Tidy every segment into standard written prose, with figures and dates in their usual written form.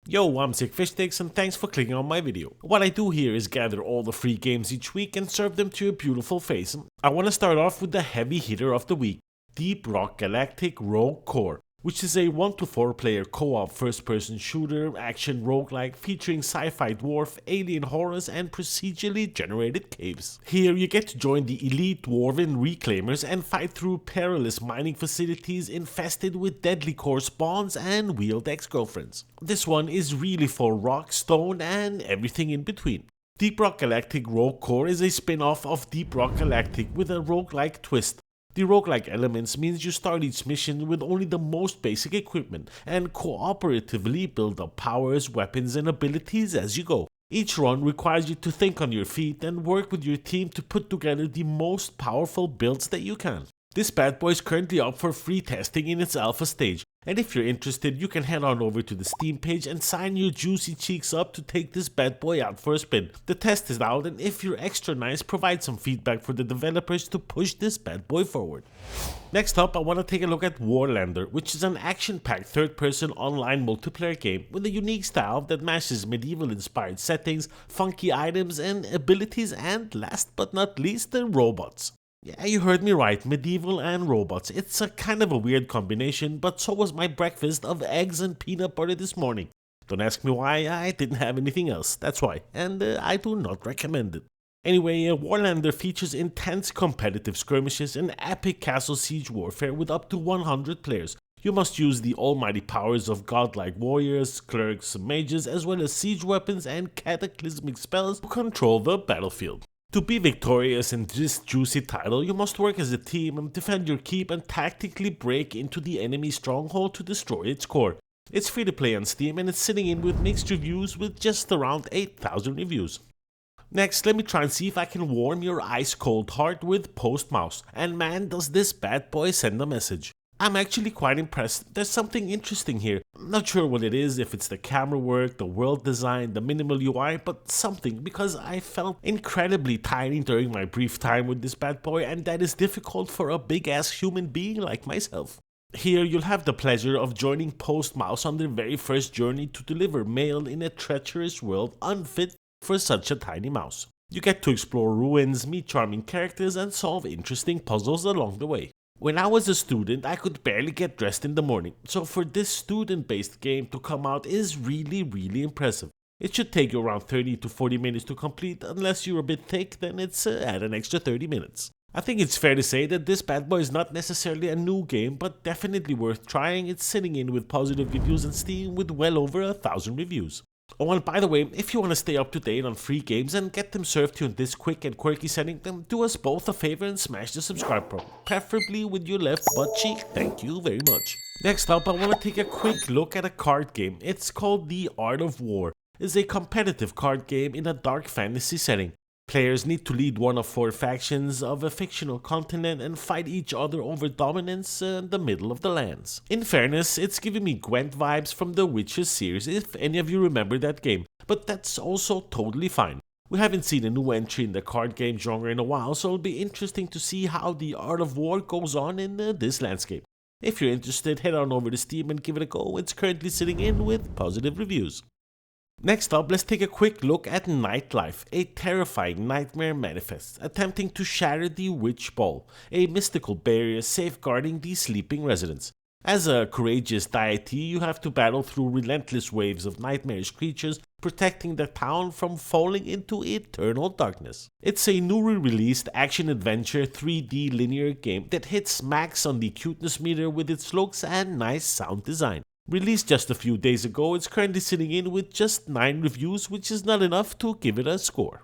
Yo, I'm SickFishSticks and thanks for clicking on my video. What I do here is gather all the free games each week and serve them to your beautiful face. I want to start off with the heavy hitter of the week, Deep Rock Galactic Rogue Core, which is a 1 to 4 player co-op first-person shooter action roguelike featuring sci-fi dwarf, alien horrors, and procedurally generated caves. Here you get to join the elite dwarven reclaimers and fight through perilous mining facilities infested with deadly core spawns and wield ex-girlfriends. This one is really for rock, stone, and everything in between. Deep Rock Galactic Rogue Core is a spin-off of Deep Rock Galactic with a roguelike twist. The roguelike elements means you start each mission with only the most basic equipment and cooperatively build up powers, weapons, and abilities as you go. Each run requires you to think on your feet and work with your team to put together the most powerful builds that you can. This bad boy is currently up for free testing in its alpha stage, and if you're interested you can head on over to the Steam page and sign your juicy cheeks up to take this bad boy out for a spin. The test is out, and if you're extra nice, provide some feedback for the developers to push this bad boy forward. Next up, I want to take a look at Warlander, which is an action-packed third-person online multiplayer game with a unique style that mashes medieval-inspired settings, funky items and abilities, and last but not least, the robots. Yeah, you heard me right, medieval and robots. It's a kind of a weird combination, but so was my breakfast of eggs and peanut butter this morning. Don't ask me why, I didn't have anything else, that's why, and I do not recommend it. Anyway, Warlander features intense competitive skirmishes and epic castle siege warfare with up to 100 players. You must use the almighty powers of godlike warriors, clerics, mages, as well as siege weapons and cataclysmic spells to control the battlefield. To be victorious in this juicy title, you must work as a team and defend your keep and tactically break into the enemy stronghold to destroy its core. It's free to play on Steam and it's sitting in with mixed reviews with just around 8,000 reviews. Next, let me try and see if I can warm your ice cold heart with Postmouse, and man does this bad boy send a message. I'm actually quite impressed. There's something interesting here. I'm not sure what it is, if it's the camera work, the world design, the minimal UI, but something, because I felt incredibly tiny during my brief time with this bad boy, and that is difficult for a big ass human being like myself. Here you'll have the pleasure of joining Postmouse on their very first journey to deliver mail in a treacherous world unfit for such a tiny mouse. You get to explore ruins, meet charming characters, and solve interesting puzzles along the way. When I was a student, I could barely get dressed in the morning, so for this student-based game to come out is really impressive. It should take you around 30 to 40 minutes to complete, unless you're a bit thick, then it's add an extra 30 minutes. I think it's fair to say that this bad boy is not necessarily a new game, but definitely worth trying. It's sitting in with positive reviews on Steam with well over 1,000 reviews. Oh, and by the way, if you want to stay up to date on free games and get them served to you in this quick and quirky setting, then do us both a favor and smash the subscribe button, preferably with your left butt cheek. Thank you very much. Next up, I want to take a quick look at a card game. It's called The Art of War. It's a competitive card game in a dark fantasy setting. Players need to lead one of 4 factions of a fictional continent and fight each other over dominance in the middle of the lands. In fairness, it's giving me Gwent vibes from the Witcher series, if any of you remember that game, but that's also totally fine. We haven't seen a new entry in the card game genre in a while, so it'll be interesting to see how the Art of War goes on in this landscape. If you're interested, head on over to Steam and give it a go. It's currently sitting in with positive reviews. Next up, let's take a quick look at Nightlife, a terrifying nightmare manifest attempting to shatter the Witch Ball, a mystical barrier safeguarding the sleeping residents. As a courageous deity, you have to battle through relentless waves of nightmarish creatures, protecting the town from falling into eternal darkness. It's a newly released action-adventure 3D linear game that hits max on the cuteness meter with its looks and nice sound design. Released just a few days ago, it's currently sitting in with just 9 reviews, which is not enough to give it a score.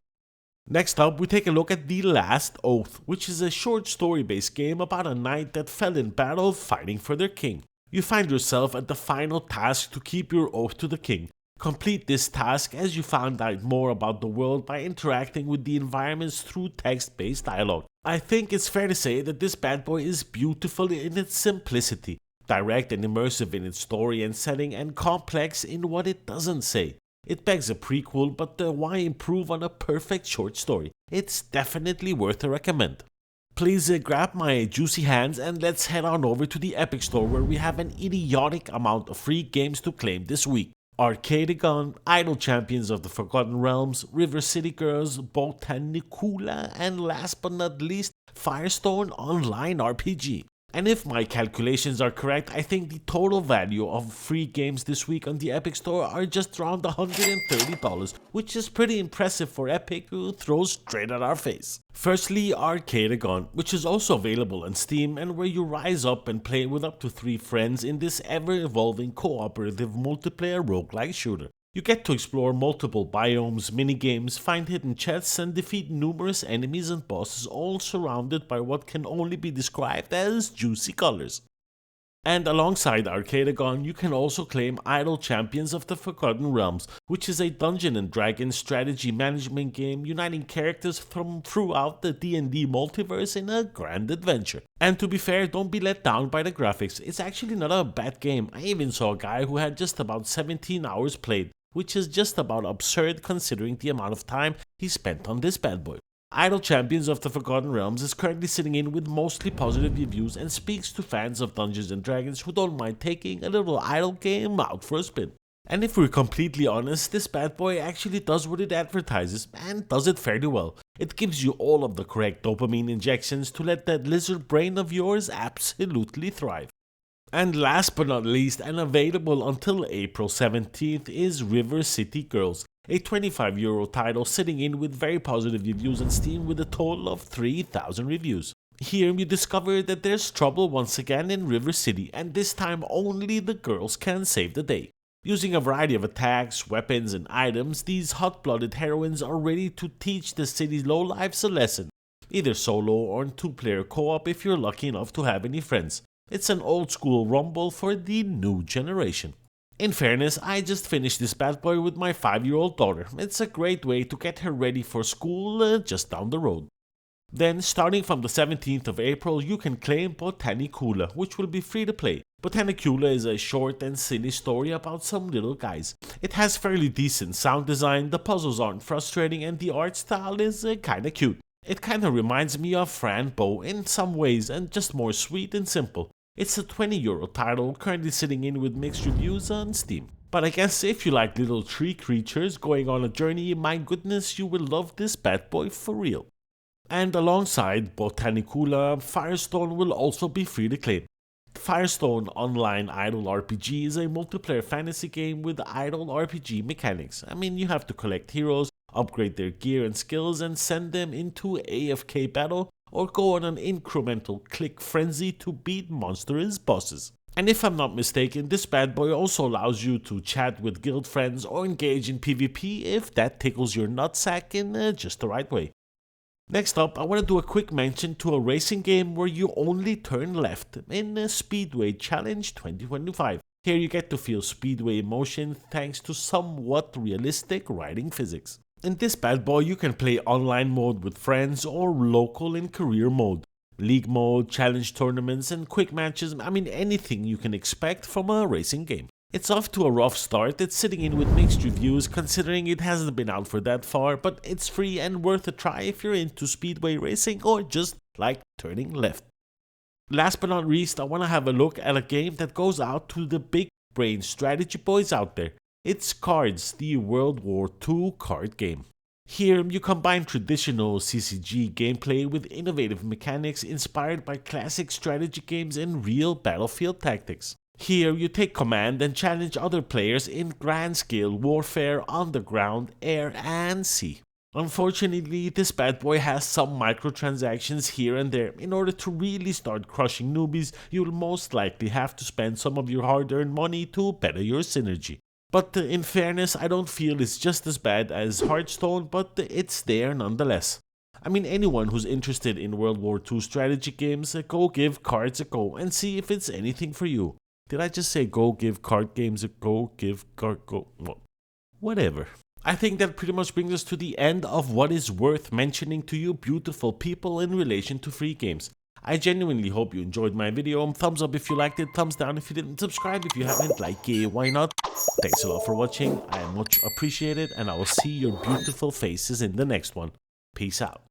Next up, we take a look at The Last Oath, which is a short story-based game about a knight that fell in battle fighting for their king. You find yourself at the final task to keep your oath to the king. Complete this task as you find out more about the world by interacting with the environments through text-based dialogue. I think it's fair to say that this bad boy is beautiful in its simplicity, direct and immersive in its story and setting, and complex in what it doesn't say. It begs a prequel, but why improve on a perfect short story? It's definitely worth a recommend. Please grab my juicy hands and let's head on over to the Epic Store, where we have an idiotic amount of free games to claim this week. Arcadegeddon, Idol Champions of the Forgotten Realms, River City Girls, Botanicula, and last but not least, Firestone Online RPG. And if my calculations are correct, I think the total value of free games this week on the Epic Store are just around $130, which is pretty impressive for Epic, who throws straight at our face. Firstly, Arcadegeddon, which is also available on Steam and where you rise up and play with up to 3 friends in this ever-evolving cooperative multiplayer roguelike shooter. You get to explore multiple biomes, minigames, find hidden chests, and defeat numerous enemies and bosses, all surrounded by what can only be described as juicy colors. And alongside Arcadegeddon, you can also claim Idol Champions of the Forgotten Realms, which is a Dungeons & Dragons strategy management game uniting characters from throughout the D&D multiverse in a grand adventure. And to be fair, don't be let down by the graphics, it's actually not a bad game. I even saw a guy who had just about 17 hours played, which is just about absurd considering the amount of time he spent on this bad boy. Idol Champions of the Forgotten Realms is currently sitting in with mostly positive reviews and speaks to fans of Dungeons & Dragons who don't mind taking a little idle game out for a spin. And if we're completely honest, this bad boy actually does what it advertises and does it fairly well. It gives you all of the correct dopamine injections to let that lizard brain of yours absolutely thrive. And last but not least, and available until April 17th, is River City Girls, a €25 title sitting in with very positive reviews on Steam with a total of 3,000 reviews. Here you discover that there's trouble once again in River City, and this time only the girls can save the day. Using a variety of attacks, weapons, and items, these hot-blooded heroines are ready to teach the city's lowlifes a lesson, either solo or in 2-player co-op if you're lucky enough to have any friends. It's an old school rumble for the new generation. In fairness, I just finished this bad boy with my 5-year-old daughter. It's a great way to get her ready for school just down the road. Then, starting from the 17th of April, you can claim Botanicula, which will be free to play. Botanicula is a short and silly story about some little guys. It has fairly decent sound design, the puzzles aren't frustrating, and the art style is kinda cute. It kinda reminds me of Fran Bow in some ways, and just more sweet and simple. It's a €20 title, currently sitting in with mixed reviews on Steam. But I guess if you like little tree creatures going on a journey, my goodness, you will love this bad boy for real. And alongside Botanicula, Firestone will also be free to claim. Firestone Online Idol RPG is a multiplayer fantasy game with Idol RPG mechanics. I mean, you have to collect heroes, upgrade their gear and skills, and send them into AFK battle, or go on an incremental click frenzy to beat monstrous bosses. And if I'm not mistaken, this bad boy also allows you to chat with guild friends or engage in PvP if that tickles your nutsack in just the right way. Next up, I want to do a quick mention to a racing game where you only turn left in Speedway Challenge 2025. Here you get to feel Speedway emotion thanks to somewhat realistic riding physics. In this bad boy, you can play online mode with friends or local in career mode, league mode, challenge tournaments, and quick matches. I mean, anything you can expect from a racing game. It's off to a rough start. It's sitting in with mixed reviews considering it hasn't been out for that far, but it's free and worth a try if you're into speedway racing or just like turning left. Last but not least, I want to have a look at a game that goes out to the big brain strategy boys out there. It's Kards, the World War II card game. Here you combine traditional CCG gameplay with innovative mechanics inspired by classic strategy games and real battlefield tactics. Here you take command and challenge other players in grand scale warfare on the ground, air and sea. Unfortunately, this bad boy has some microtransactions here and there. In order to really start crushing newbies, you'll most likely have to spend some of your hard-earned money to better your synergy. But in fairness, I don't feel it's just as bad as Hearthstone, but it's there nonetheless. I mean, anyone who's interested in World War II strategy games, go give Kards a go and see if it's anything for you. Did I just say go give card games a go? Well, whatever. I think that pretty much brings us to the end of what is worth mentioning to you beautiful people in relation to free games. I genuinely hope you enjoyed my video. Thumbs up if you liked it, thumbs down if you didn't, subscribe if you haven't, why not? Thanks a lot for watching, I am much appreciated, and I will see your beautiful faces in the next one. Peace out.